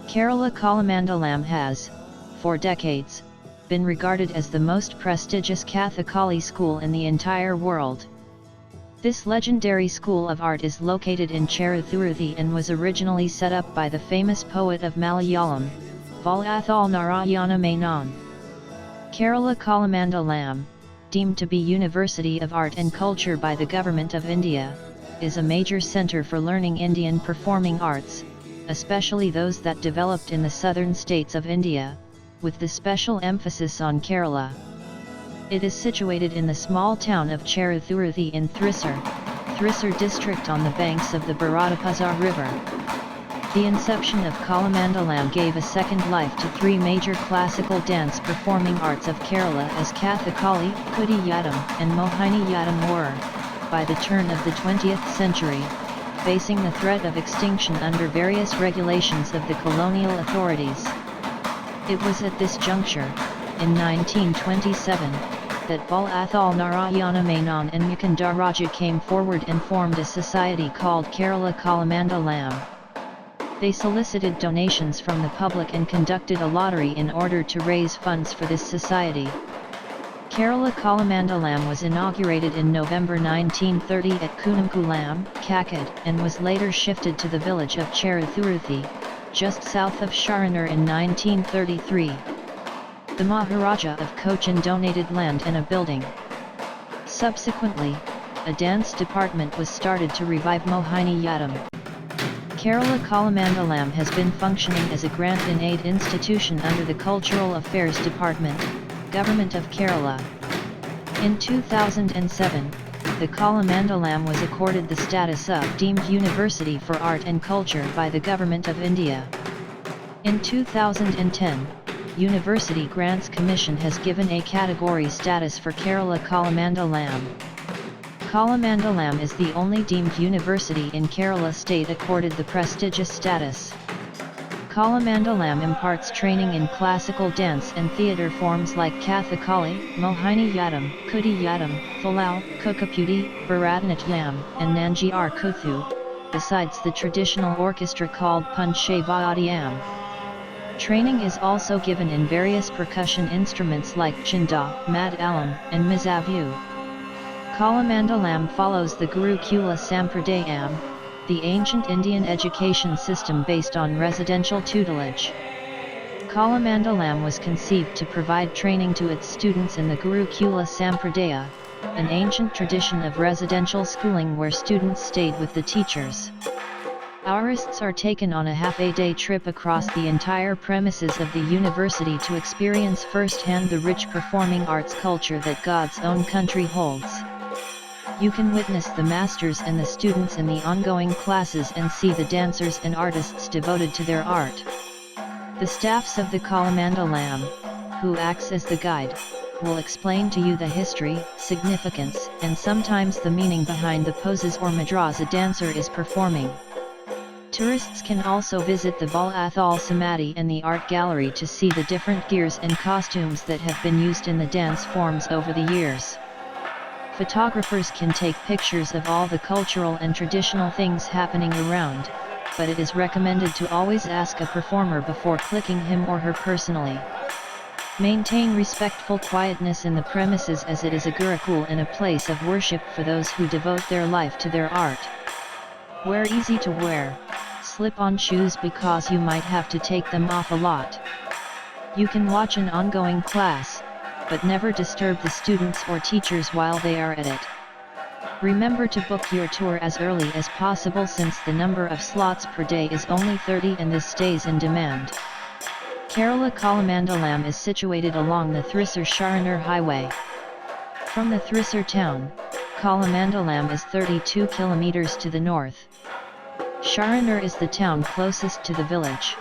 Kerala Kalamandalam has, for decades, been regarded as the most prestigious Kathakali school in the entire world. This legendary school of art is located in Cheruthuruthy and was originally set up by the famous poet of Malayalam, Vallathol Narayana Menon. Kerala Kalamandalam, deemed to be University of Art and Culture by the Government of India, is a major centre for learning Indian performing arts, especially those that developed in the southern states of India, with the special emphasis on Kerala. It is situated in the small town of Cheruthuruthy in Thrissur District on the banks of the Bharathapuzha river. The inception of Kalamandalam gave a second life to three major classical dance performing arts of Kerala as Kathakali, Kudiyattam and Mohiniyattam were, by the turn of the 20th century, facing the threat of extinction under various regulations of the colonial authorities. It was at this juncture, in 1927, that Vallathol Narayana Menon and Mukundaraja came forward and formed a society called Kerala Kalamandalam. They solicited donations from the public and conducted a lottery in order to raise funds for this society. Kerala Kalamandalam was inaugurated in November 1930 at Kunnamkulam, Kakkad, and was later shifted to the village of Cheruthuruthy, just south of Sharanur in 1933. The Maharaja of Cochin donated land and a building. Subsequently, a dance department was started to revive Mohiniyattam. Kerala Kalamandalam has been functioning as a grant and aid institution under the Cultural Affairs Department, Government of Kerala. In 2007, the Kalamandalam was accorded the status of deemed University for Art and Culture by the Government of India. In 2010, University Grants Commission has given a category status for Kerala Kalamandalam. Kalamandalam is the only deemed university in Kerala state accorded the prestigious status. Kalamandalam imparts training in classical dance and theatre forms like Kathakali, Mohiniyattam, Kudiyattam, Thalal, Kuchipudi, Bharatanatyam, and Nanjiar Kuthu, besides the traditional orchestra called Panchavadyam. Training is also given in various percussion instruments like chinda, madalam, and mizavu. Kalamandalam follows the Gurukula Sampradayam, the ancient Indian education system based on residential tutelage. Kalamandalam was conceived to provide training to its students in the Gurukula Sampradaya, an ancient tradition of residential schooling where students stayed with the teachers. Tourists are taken on a half-a-day trip across the entire premises of the university to experience firsthand the rich performing arts culture that God's own country holds. You can witness the masters and the students in the ongoing classes and see the dancers and artists devoted to their art. The staffs of the Kalamandalam, who acts as the guide, will explain to you the history, significance, and sometimes the meaning behind the poses or mudras a dancer is performing. Tourists can also visit the Vallathol Samadhi and the art gallery to see the different gears and costumes that have been used in the dance forms over the years. Photographers can take pictures of all the cultural and traditional things happening around, but it is recommended to always ask a performer before clicking him or her personally. Maintain respectful quietness in the premises as it is a gurukul and a place of worship for those who devote their life to their art. Wear easy to wear, slip-on shoes because you might have to take them off a lot. You can watch an ongoing class, but never disturb the students or teachers while they are at it. Remember to book your tour as early as possible since the number of slots per day is only 30 and this stays in demand. Kerala Kalamandalam is situated along the Thrissur-Sharanur highway. From the Thrissur town, Kalamandalam is 32 kilometers to the north. Sharanur is the town closest to the village.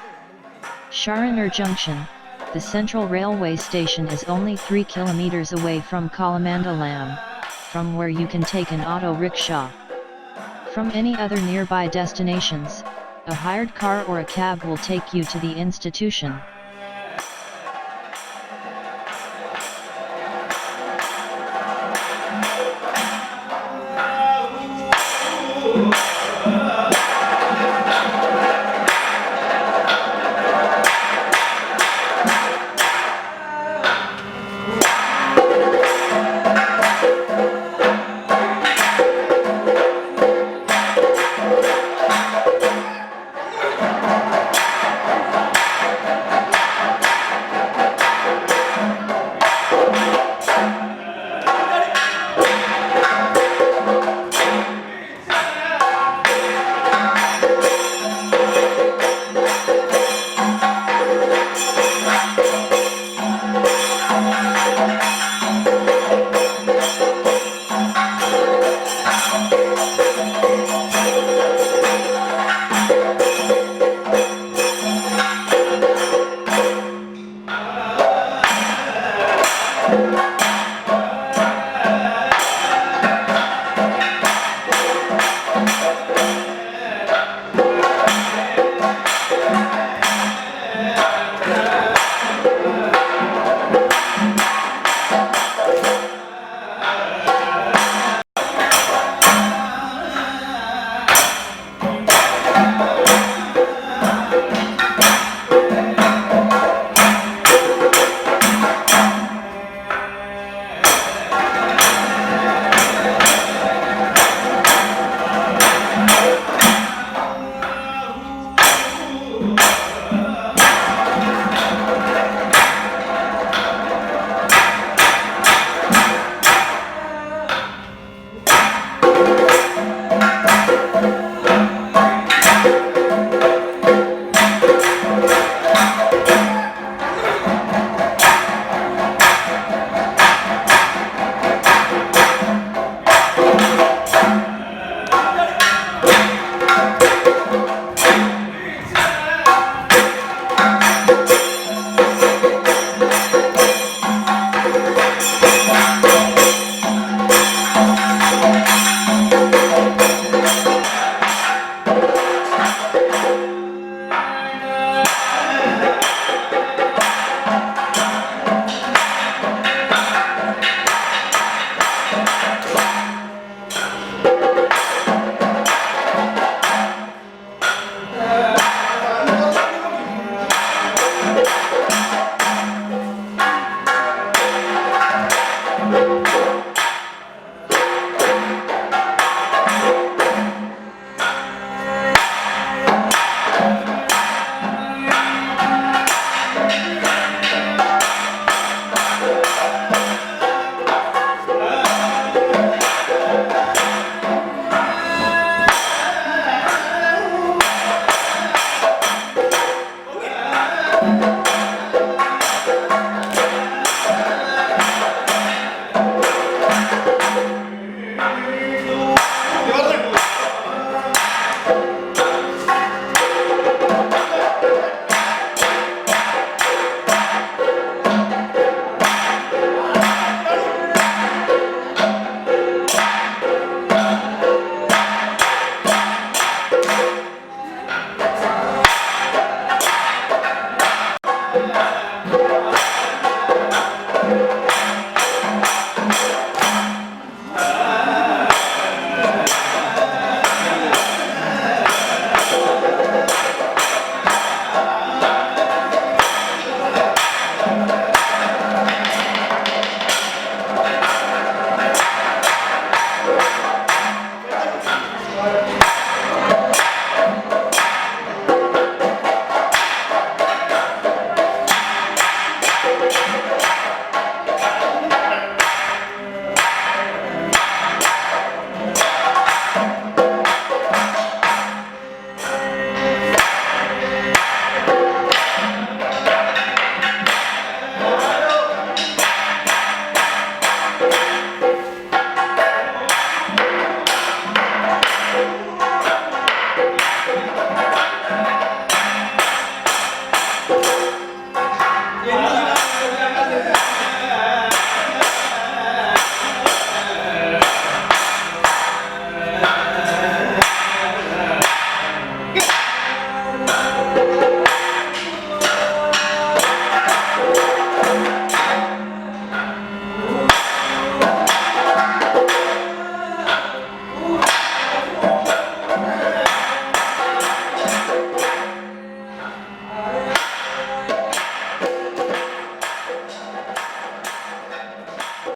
Sharanur Junction, the central railway station, is only 3 kilometers away from Kalamandalam, from where you can take an auto rickshaw. From any other nearby destinations, a hired car or a cab will take you to the institution.